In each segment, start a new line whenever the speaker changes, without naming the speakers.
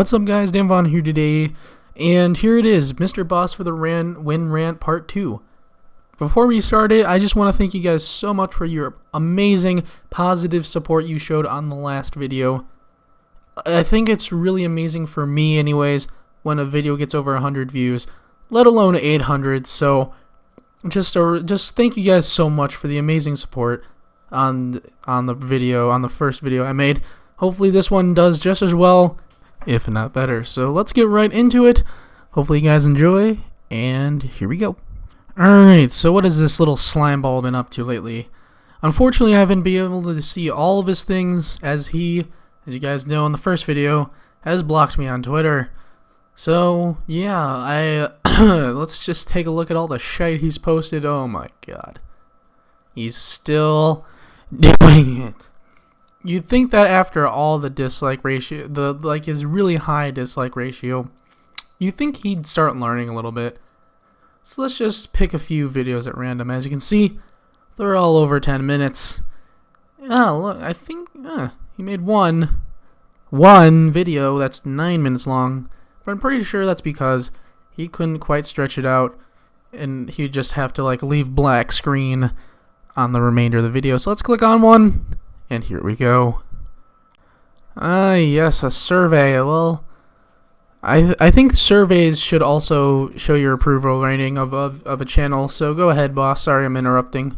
What's up, guys? Dan Vaughn here today, and here it is, Mrbossftw Rant Part 2. Before we start it, I just want to thank you guys so much for your amazing, positive support you showed on the last video. I think it's really amazing for me anyways, when a video gets over 100 views, let alone 800, so just thank you guys so much for the amazing support on the first video I made. Hopefully this one does just as well, if not better. So let's get right into it. Hopefully you guys enjoy, and here we go. Alright, so what has this little slime ball been up to lately? Unfortunately, I haven't been able to see all of his things, as you guys know in the first video, has blocked me on Twitter. So, yeah, let's just take a look at all the shite he's posted. Oh my god. He's still doing it. You'd think that after all the dislike ratio, his really high dislike ratio, you'd think he'd start learning a little bit. So let's just pick a few videos at random. As you can see, they're all over 10 minutes. Oh, look, I think he made one video that's 9 minutes long, but I'm pretty sure that's because he couldn't quite stretch it out, and he'd just have to leave black screen on the remainder of the video. So let's click on one. And here we go. Yes, a survey. Well, I think surveys should also show your approval rating of a channel. So go ahead, boss. Sorry I'm interrupting.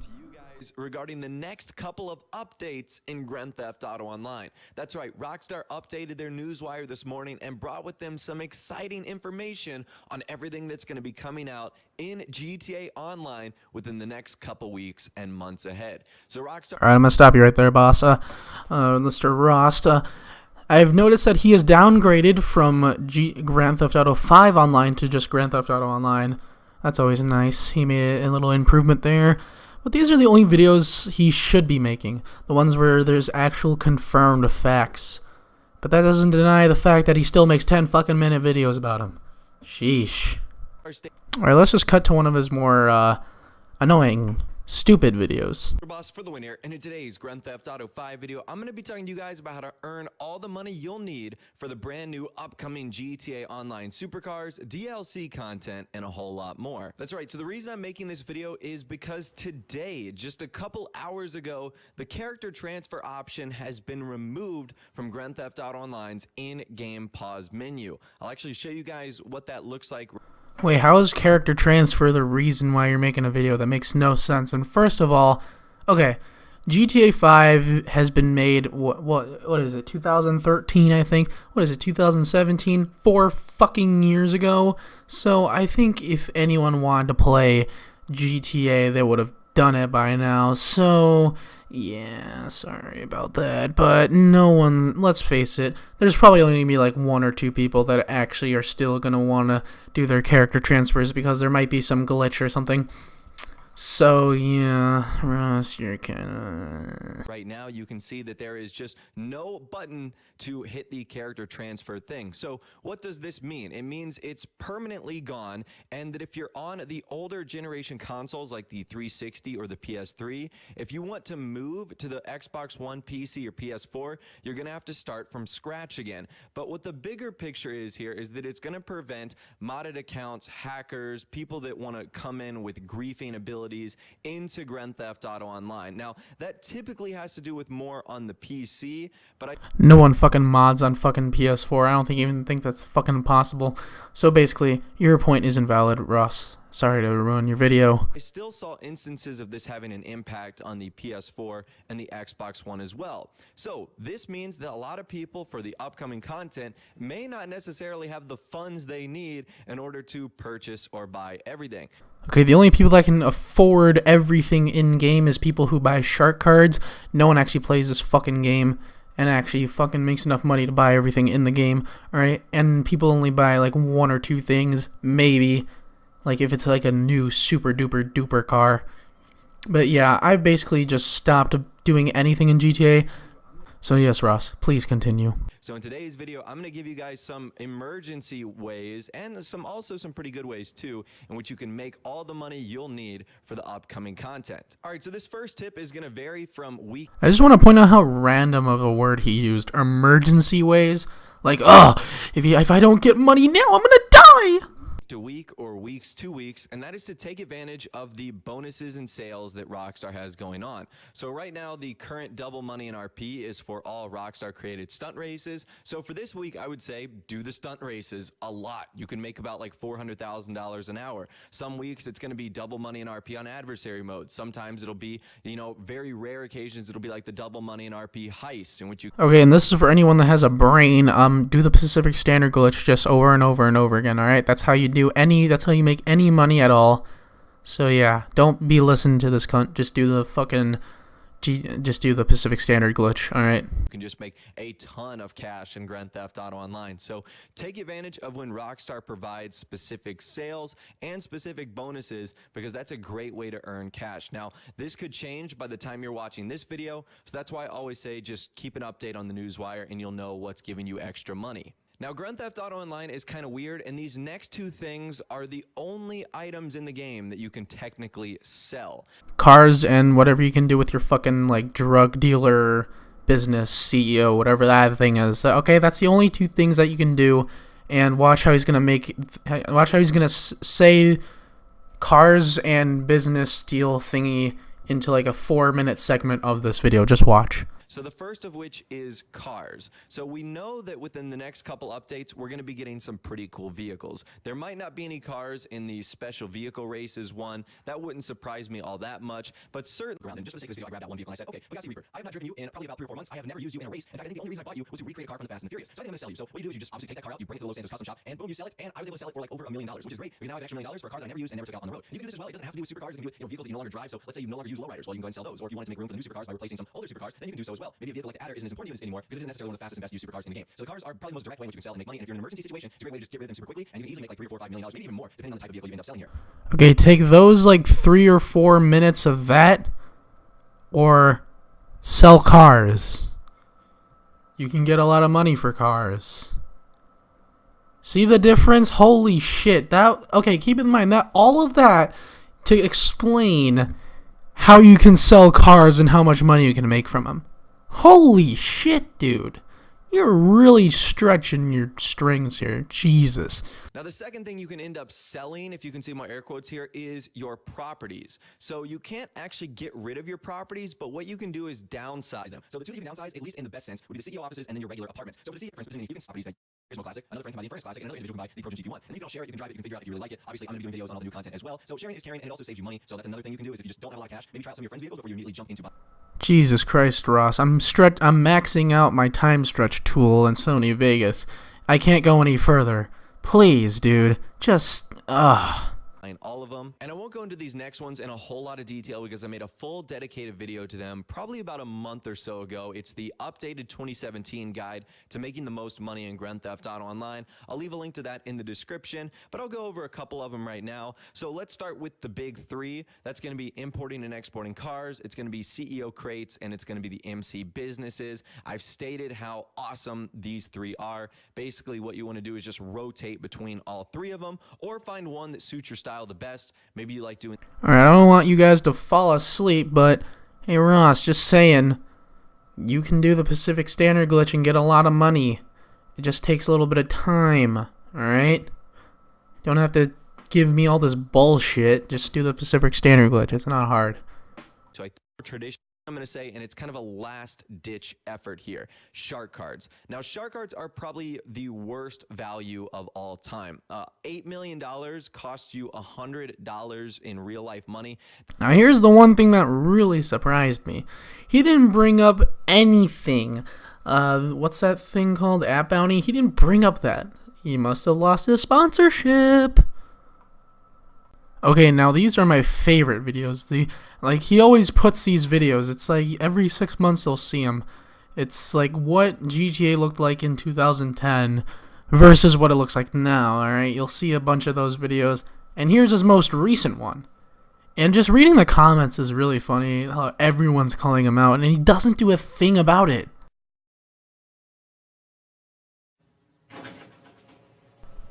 Regarding the next couple of updates in Grand Theft Auto Online. That's right, Rockstar updated their newswire this morning and brought with them some exciting information on everything that's going to be coming out in GTA Online within the next couple weeks and months ahead. So Rockstar...
Alright, I'm going to stop you right there, boss. Mr. Rost, I've noticed that he has downgraded from Grand Theft Auto 5 Online to just Grand Theft Auto Online. That's always nice. He made a little improvement there. But these are the only videos he should be making. The ones where there's actual confirmed facts. But that doesn't deny the fact that he still makes 10 fucking minute videos about him. Sheesh. Alright, let's just cut to one of his more annoying, stupid videos.
Boss for the win here, and in today's Grand Theft Auto 5 video, I'm going to be talking to you guys about how to earn all the money you'll need for the brand new upcoming GTA Online supercars, DLC content, and a whole lot more. That's right, so the reason I'm making this video is because today, just a couple hours ago, the character transfer option has been removed from Grand Theft Auto Online's in-game pause menu. I'll actually show you guys what that looks like.
Wait, how is character transfer the reason why you're making a video? That makes no sense. And first of all, okay, GTA 5 has been made, what is it, 2013, I think? What is it, 2017? 4 fucking years ago? So I think if anyone wanted to play GTA, they would have done it by now. So yeah, sorry about that, but no one, let's face it, there's probably only gonna be 1 or 2 people that actually are still gonna want to do their character transfers because there might be some glitch or something. So yeah, Ross, you're kinda...
Right now you can see that there is just no button to hit the character transfer thing. So what does this mean? It means it's permanently gone, and that if you're on the older generation consoles like the 360 or the PS3, if you want to move to the Xbox One, PC, or PS4, you're gonna have to start from scratch again. But what the bigger picture is here is that it's gonna prevent modded accounts, hackers, people that want to come in with griefing abilities into Grand Theft Auto Online. Now, that typically has to do with more on the PC, but
no one fucking mods on fucking PS4. I don't even think that's fucking possible. So basically, your point is invalid, Ross. Sorry to ruin your video.
I still saw instances of this having an impact on the PS4 and the Xbox One as well. So this means that a lot of people for the upcoming content may not necessarily have the funds they need in order to purchase or buy everything.
Okay, the only people that can afford everything in-game is people who buy shark cards. No one actually plays this fucking game and actually fucking makes enough money to buy everything in the game, alright? And people only buy 1 or 2 things, maybe. If it's a new super duper duper car. But yeah, I've basically just stopped doing anything in GTA. So yes, Ross, please continue.
So in today's video, I'm going to give you guys some emergency ways and also some pretty good ways too, in which you can make all the money you'll need for the upcoming content. All right, so this first tip is going to vary from week.
I just want to point out how random of a word he used. Emergency ways. Like, oh, if I don't get money now, I'm gonna die.
A week or weeks, 2 weeks, and that is to take advantage of the bonuses and sales that Rockstar has going on. So right now, the current double money in RP is for all Rockstar created stunt races. So for this week, I would say do the stunt races a lot. You can make about like $400,000 an hour. Some weeks it's going to be double money in RP on adversary mode. Sometimes it'll be, you know, very rare occasions it'll be like the double money in RP heist, in which you
Okay, and this is for anyone that has a brain. Do the Pacific Standard glitch just over and over and over again. All right, that's how you do that's how you make any money at all. So yeah, don't be listening to this cunt. Just do the fucking just do the Pacific Standard glitch. All right.
You can just make a ton of cash in Grand Theft Auto Online. So take advantage of when Rockstar provides specific sales and specific bonuses, because that's a great way to earn cash. Now, this could change by the time you're watching this video, so that's why I always say just keep an update on the newswire and you'll know what's giving you extra money. Now, Grand Theft Auto Online is kind of weird, and these next two things are the only items in the game that you can technically sell.
Cars and whatever you can do with your fucking, like, drug dealer, business, CEO, whatever that thing is. Okay, that's the only two things that you can do, and watch how he's going to say cars and business deal thingy into, like, a 4-minute segment of this video. Just watch.
So the first of which is cars. So we know that within the next couple updates, we're going to be getting some pretty cool vehicles. There might not be any cars in the special vehicle races one. That wouldn't surprise me all that much, but certainly, and just for the sake of this video, I grabbed out one vehicle and I said, okay, Bugatti Reaper, I have not driven you in probably about 3 or 4 months. I have never used you in a race. In fact, I think the only reason I bought you was to recreate a car from the Fast and the Furious. So I think I'm going to sell you. So what you do is you just obviously take that car out, you bring it to the Los Angeles custom shop, and boom, you sell it. And I was able to sell it for like over $1 million, which is great, because now I have extra $1 million for a car that I never used and never took out on the road. And you can do this as well. It doesn't have to do with supercars. You can do it, you know, vehicles that you no longer drive. So let's say you no longer use lowriders. Well, you can go and sell those. Or if you wanted to make room for the new supercars by replacing some older supercars, then you can do so as well. Maybe a vehicle like the Adder isn't as important to you anymore because it isn't necessarily one of the fastest and best used supercars in the game. So the cars are probably the most direct way in which you can sell and make money. And if you're in an emergency situation, it's a great way to just get rid of them super quickly, and you can easily make like $3 or $4 or $5 million, maybe even more, depending on the type of vehicle you end up selling here.
Okay, take those like 3 or 4 minutes of that, or sell cars. You can get a lot of money for cars. See the difference? Holy shit. Okay, keep in mind that all of that to explain how you can sell cars and how much money you can make from them. Holy shit, dude. You're really stretching your strings here. Jesus.
Now, the second thing you can end up selling, if you can see my air quotes here, is your properties. So you can't actually get rid of your properties, but what you can do is downsize them. So the two that you can downsize, at least in the best sense, would be the CEO offices and then your regular apartments. So for the CEO, for instance, you can properties like Turismo Classic, another friend can buy the Inferno Classic, and another individual can buy the Progen GP1. And then you can all share it, you can drive it, you can figure out if you really like it. Obviously, I'm going to be doing videos on all the new content as well. So sharing is caring, and it also saves you money. So that's another thing you can do, is if you just don't have a lot of cash, maybe try out some of your friends' vehicles before you immediately jump into buying.
Jesus Christ, Ross. I'm maxing out my time stretch tool in Sony Vegas. I can't go any further. Please, dude. Just,
all of them. And I won't go into these next ones in a whole lot of detail because I made a full dedicated video to them probably about a month or so ago. It's the updated 2017 guide to making the most money in Grand Theft Auto Online. I'll leave a link to that in the description, but I'll go over a couple of them right now. So let's start with the big 3. That's going to be importing and exporting cars. It's going to be CEO crates, and it's going to be the MC businesses. I've stated how awesome these 3 are. Basically, what you want to do is just rotate between all 3 of them, or find one that suits your style the best. Maybe you like doing.
Alright, I don't want you guys to fall asleep, but hey, Ross, just saying, you can do the Pacific Standard glitch and get a lot of money. It just takes a little bit of time, alright? Don't have to give me all this bullshit. Just do the Pacific Standard glitch. It's not hard.
So tradition, I'm going to say, and it's kind of a last-ditch effort here. Shark cards. Now, shark cards are probably the worst value of all time. $8 million cost you $100 in real-life money.
Now, here's the one thing that really surprised me. He didn't bring up anything. What's that thing called? App Bounty? He didn't bring up that. He must have lost his sponsorship. Okay, now these are my favorite videos. He always puts these videos. It's like every 6 months you'll see them. It's like what GTA looked like in 2010 versus what it looks like now, alright? You'll see a bunch of those videos. And here's his most recent one. And just reading the comments is really funny, how everyone's calling him out, and he doesn't do a thing about it.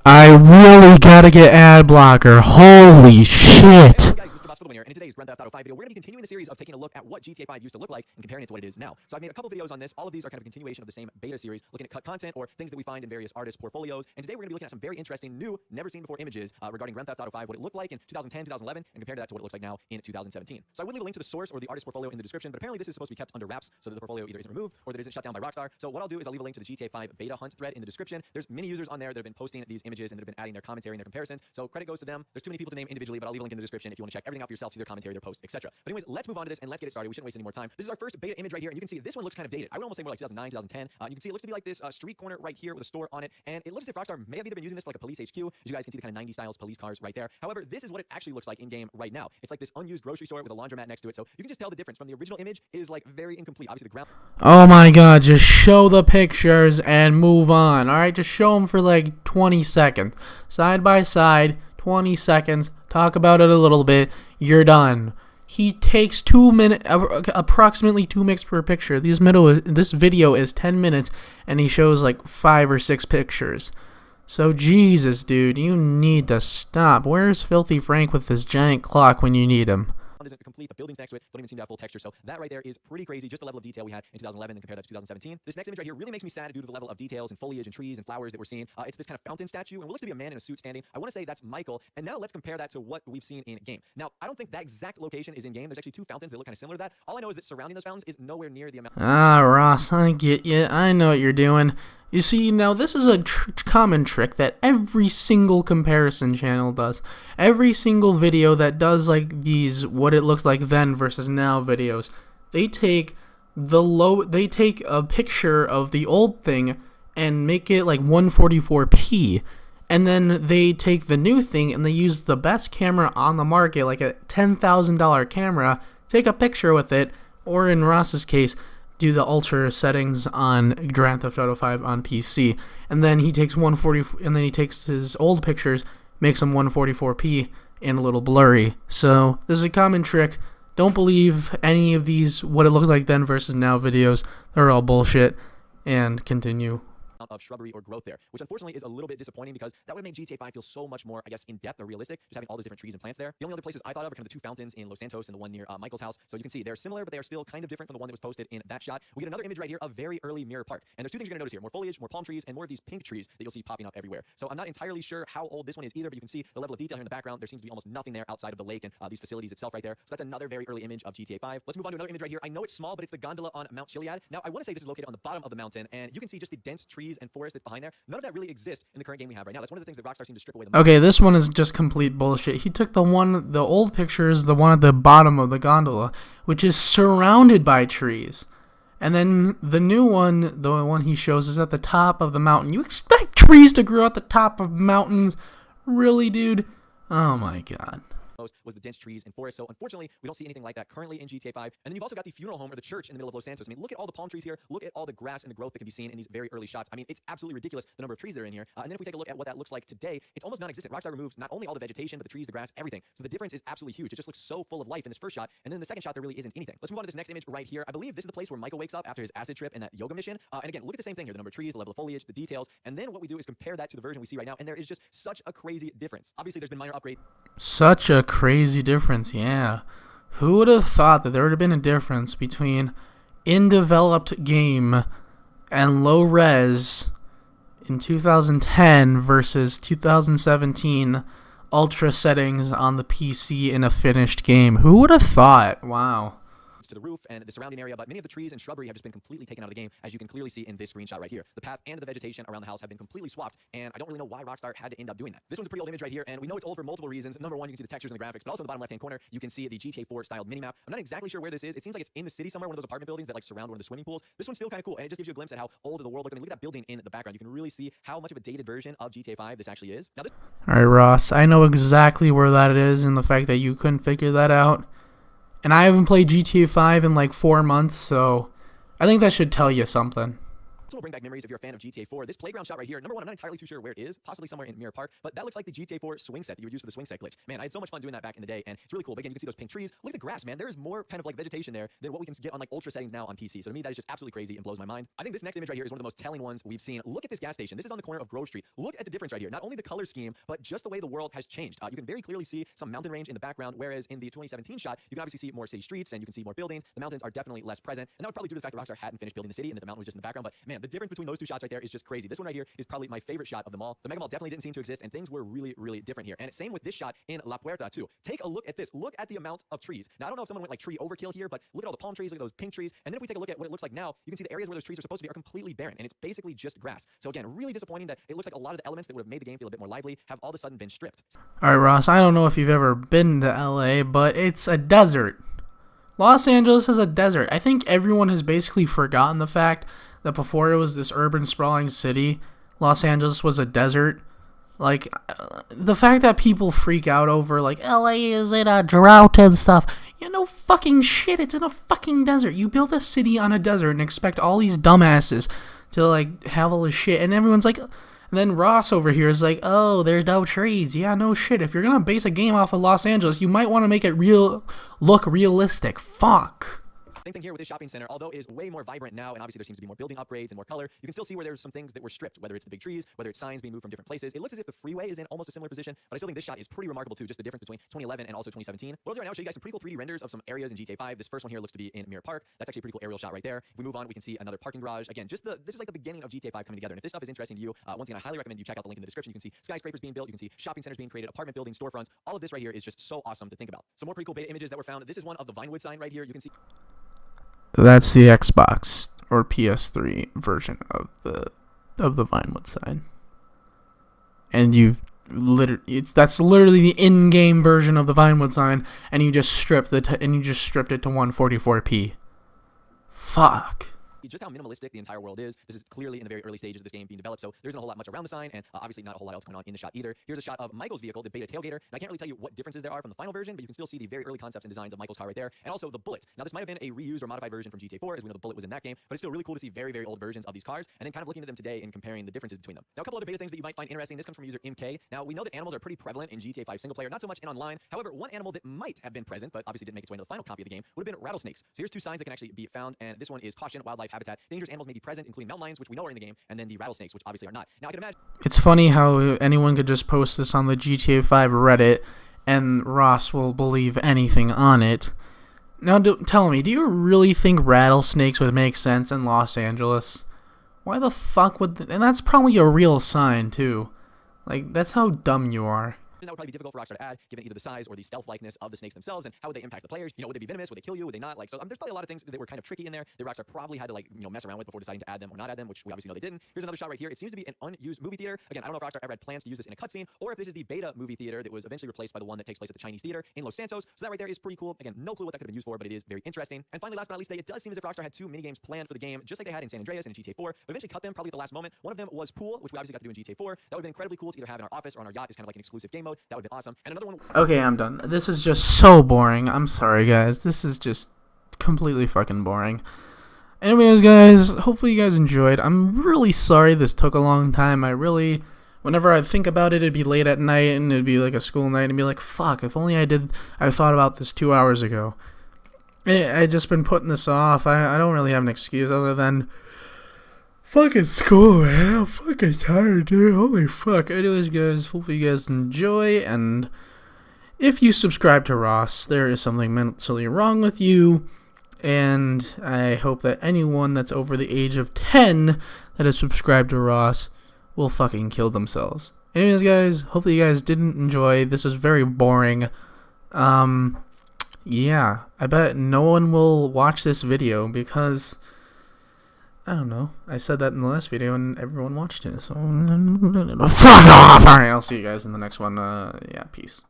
I really gotta get ad blocker. Holy shit.
Hey guys, Mrbossftw
here, and in today's Grand Theft Auto 5 video, we're going to be continuing the series of taking a look at what GTA 5 used to look like and comparing it to what it is now. So I've made a couple videos on this. All of these are kind of a continuation of the same beta series, looking at cut content or things that we find in various artists' portfolios. And today we're going to be looking at some very interesting, new, never seen before images regarding Grand Theft Auto 5, what it looked like in 2010, 2011, and compare that to what it looks like now in 2017. So I would leave a link to the source or the artist portfolio in the description, but apparently this is supposed to be kept under wraps so that the portfolio either isn't removed or that it isn't shut down by Rockstar. So what I'll do is I'll leave a link to the GTA 5 beta hunt thread in the description. There's many users on there that have been posting these images and that have been adding their commentary and their comparisons. So credit goes to them. There's too many people to name individually, but I'll leave a link in the description if you want to check everything out for yourself, see their commentary, their posts, etc. But anyways, let's move on to this and let's get it started. We shouldn't waste any more time. This is our first beta image right here, and you can see this one looks kind of dated. I would almost say more like 2009, 2010. You can see it looks to be like this street corner right here with a store on it, and it looks as if Rockstar may have either been using this for like a police HQ. As you guys can see, the kind of 90s styles police cars right there. However, this is what it actually looks like in game right now. It's like this unused grocery store with a laundromat next to it, so you can just tell the difference from the original image. It is like very incomplete. Obviously, the ground.
Oh my god, just show the pictures and move on. Alright, just show them for like 20 seconds. Side by side, 20 seconds. Talk about it a little bit. You're done. He takes 2 minutes, approximately 2 minutes per picture. This video is 10 minutes, and he shows like 5 or 6 pictures. So Jesus, dude, you need to stop. Where's Filthy Frank with this giant clock when you need him?
Isn't complete. The buildings next to it don't even seem to have full texture. So that right there is pretty crazy. Just the level of detail we had in 2011 and compare that to 2017. This next image right here really makes me sad due to the level of details and foliage and trees and flowers that we're seeing. It's this kind of fountain statue, and what looks to be a man in a suit standing. I want to say that's Michael. And now let's compare that to what we've seen in game. Now, I don't think that exact location is in game. There's actually 2 fountains that look kind of similar to that. All I know is that surrounding those fountains is nowhere near the amount.
Ah, Ross, I get you. I know what you're doing. You see, now this is a common trick that every single comparison channel does. Every single video that does like these what it looked like then versus now videos. They take a picture of the old thing and make it like 144p. And then they take the new thing and they use the best camera on the market, like a $10,000 camera, take a picture with it, or in Ross's case, do the ultra settings on Grand Theft Auto 5 on PC, and then he takes his old pictures, makes them 144p and a little blurry. So this is a common trick. Don't believe any of these what it looked like then versus now videos. They're all bullshit. And continue.
Of shrubbery or growth there, which unfortunately is a little bit disappointing because that would make GTA 5 feel so much more, I guess, in depth or realistic, just having all those different trees and plants there. The only other places I thought of are kind of the 2 fountains in Los Santos and the one near Michael's house. So you can see they're similar, but they are still kind of different from the one that was posted in that shot. We get another image right here of very early Mirror Park, and there's 2 things you're gonna notice here: more foliage, more palm trees, and more of these pink trees that you'll see popping up everywhere. So I'm not entirely sure how old this one is either, but you can see the level of detail here in the background. There seems to be almost nothing there outside of the lake and these facilities itself right there. So that's another very early image of GTA 5. Let's move on to another image right here. I know it's small, but it's the gondola on Mount Chiliad. Now I want to say this is located on the bottom of the mountain, and you can see just the dense trees and forest that's behind there. None of that really exists in the current game we have right now. That's one of the things that Rockstar seems to strip away the most.
Okay, this one is just complete bullshit. He took the old pictures, the one at the bottom of the gondola, which is surrounded by trees. And then the new one, the one he shows, is at the top of the mountain. You expect trees to grow at the top of mountains? Really, dude? Oh my god.
Was the dense trees and forest. So unfortunately, we don't see anything like that currently in GTA 5. And then you've also got the funeral home or the church in the middle of Los Santos. I mean, look at all the palm trees here. Look at all the grass and the growth that can be seen in these very early shots. I mean, it's absolutely ridiculous the number of trees that are in here. And then if we take a look at what that looks like today, it's almost non-existent. Rockstar removed not only all the vegetation, but the trees, the grass, everything. So the difference is absolutely huge. It just looks so full of life in this first shot. And then in the second shot, there really isn't anything. Let's move on to this next image right here. I believe this is the place where Michael wakes up after his acid trip and that yoga mission. And again, look at the same thing here: the number of trees, the level of foliage, the details. And then what we do is compare that to the version we see right now, and there is just such a crazy difference. Obviously, there's been minor upgrades.
Such a crazy difference, yeah. Who would have thought that there would have been a difference between in-developed game and low-res in 2010 versus 2017 ultra settings on the PC in a finished game? Who would have thought? Wow.
To the roof and the surrounding area, but many of the trees and shrubbery have just been completely taken out of the game, as you can clearly see in this screenshot right here. The path and the vegetation around the house have been completely swapped, and I don't really know why Rockstar had to end up doing that. This one's a pretty old image right here, and we know it's old for multiple reasons. Number one, you can see the textures and the graphics, but also in the bottom left-hand corner, you can see the GTA 4 styled minimap. I'm not exactly sure where this is. It seems like it's in the city somewhere, one of those apartment buildings that like surround one of the swimming pools. This one's still kind of cool, and it just gives you a glimpse at how old the world looks. I mean, look at that building in the background. You can really see how much of a dated version of GTA 5 this actually is. Now,
all right, Ross, I know exactly where that is, and the fact that you couldn't figure that out. And I haven't played GTA 5 in like 4 months, so I think that should tell you something.
This will bring back memories if you're a fan of GTA 4. This playground shot right here, number one, I'm not entirely too sure where it is, possibly somewhere in Mirror Park, but that looks like the GTA 4 swing set that you would use for the swing set glitch. Man, I had so much fun doing that back in the day, and it's really cool. But again, you can see those pink trees. Look at the grass, man. There's more kind of like vegetation there than what we can get on like ultra settings now on PC. So to me, that is just absolutely crazy and blows my mind. I think this next image right here is one of the most telling ones we've seen. Look at this gas station. This is on the corner of Grove Street. Look at the difference right here. Not only the color scheme, but just the way the world has changed. You can very clearly see some mountain range in the background, whereas in the 2017 shot, you can obviously see more city streets and you can see more buildings. The mountains are definitely less present, and that would probably due to the fact that Rockstar hadn't finished building the city and that the mountain was just in the background. But man, the difference between those two shots right there is just crazy. This one right here is probably my favorite shot of them all. The Mega Mall definitely didn't seem to exist, and things were really, really different here. And same with this shot in La Puerta too. Take a look at this. Look at the amount of trees. Now I don't know if someone went like tree overkill here, but look at all the palm trees. Look at those pink trees. And then if we take a look at what it looks like now, you can see the areas where those trees are supposed to be are completely barren, and it's basically just grass. So again, really disappointing that it looks like a lot of the elements that would have made the game feel a bit more lively have all of a sudden been stripped.
Alright, Ross, I don't know if you've ever been to LA, but it's a desert. Los Angeles is a desert. I think everyone has basically forgotten the fact that before it was this urban sprawling city, Los Angeles was a desert. Like, the fact that people freak out over, like, LA is in a drought and stuff. You know, fucking shit, it's in a fucking desert. You build a city on a desert and expect all these dumbasses to, like, have all this shit. And everyone's like, and then Ross over here is like, oh, there's no trees. Yeah, no shit. If you're gonna base a game off of Los Angeles, you might want to make it look realistic. Fuck.
Same thing here with this shopping center. Although it is way more vibrant now, and obviously there seems to be more building upgrades and more color, you can still see where there's some things that were stripped, whether it's the big trees, whether it's signs being moved from different places. It looks as if the freeway is in almost a similar position, but I still think this shot is pretty remarkable too, just the difference between 2011 and also 2017. What I'll do right now is show you guys some pretty cool 3D renders of some areas in GTA 5. This first one here looks to be in Mirror Park. That's actually a pretty cool aerial shot right there. If we move on, we can see another parking garage. Again, just this is like the beginning of GTA 5 coming together. And if this stuff is interesting to you, once again, I highly recommend you check out the link in the description. You can see skyscrapers being built, you can see shopping centers being created, apartment buildings, storefronts. All of this right here is just so awesome to think about. Some more pretty cool beta images that were found. This is one of the Vinewood sign right here. You can see
That's the Xbox or PS3 version of the Vinewood sign, and that's literally the in-game version of the Vinewood sign, and you just stripped it to 144p. Fuck.
just how minimalistic the entire world is. This is clearly in the very early stages of this game being developed, so there isn't a whole lot much around the sign, and obviously not a whole lot else going on in the shot either. Here's a shot of Michael's vehicle, the beta tailgater, and I can't really tell you what differences there are from the final version, but you can still see the very early concepts and designs of Michael's car right there, and also the Bullet. Now, this might have been a reused or modified version from GTA 4, as we know the Bullet was in that game, but it's still really cool to see very, very old versions of these cars, and then kind of looking at them today and comparing the differences between them. Now, a couple other beta things that you might find interesting. This comes from user MK. Now, we know that animals are pretty prevalent in GTA 5 single player, not so much in online. However, one animal that might have been present, but obviously didn't make its way into the final copy of the game, would have been rattlesnakes. So here's two signs that can actually be found, and this one is caution, wildlife habitat. Dangerous animals may be present, including mountain lions, which we know are in the game, and then the rattlesnakes, which obviously are not. Now, I can imagine.
It's funny how anyone could just post this on the GTA 5 Reddit, and Ross will believe anything on it. Now, tell me, do you really think rattlesnakes would make sense in Los Angeles? Why the fuck would... And that's probably a real sign, too. Like, that's how dumb you are.
That would probably be difficult for Rockstar to add, given either the size or the stealth-likeness of the snakes themselves, and how would they impact the players? You know, would they be venomous? Would they kill you? Would they not? Like, so there's probably a lot of things that were kind of tricky in there that Rockstar probably had to, like, you know, mess around with before deciding to add them or not add them, which we obviously know they didn't. Here's another shot right here. It seems to be an unused movie theater. Again, I don't know if Rockstar ever had plans to use this in a cutscene, or if this is the beta movie theater that was eventually replaced by the one that takes place at the Chinese Theater in Los Santos. So that right there is pretty cool. Again, no clue what that could have been used for, but it is very interesting. And finally, last but not least, it does seem as if Rockstar had two minigames planned for the game, just like they had in San Andreas and in GTA 4, but eventually cut them probably at the last moment. One of them was pool, which we obviously got to do in GTA 4. That would have been incredibly cool to either have in our office or on our yacht as kind of like an exclusive game mode. That would have been awesome. And another one.
Okay, I'm done. This is just so boring. I'm sorry, guys. This is just completely fucking boring. Anyways, guys, hopefully you guys enjoyed. I'm really sorry this took a long time. Whenever I think about it, it'd be late at night, and it'd be like a school night, and be like, fuck, if only I thought about this 2 hours ago. I just been putting this off. I don't really have an excuse other than fucking school, man. I'm fucking tired, dude. Holy fuck. Anyways, guys, hopefully you guys enjoy, and if you subscribe to Ross, there is something mentally wrong with you, and I hope that anyone that's over the age of 10 that is subscribed to Ross will fucking kill themselves. Anyways, guys, hopefully you guys didn't enjoy. This was very boring. Yeah, I bet no one will watch this video because, I don't know, I said that in the last video and everyone watched it, so fuck off! Alright, I'll see you guys in the next one. Yeah, peace.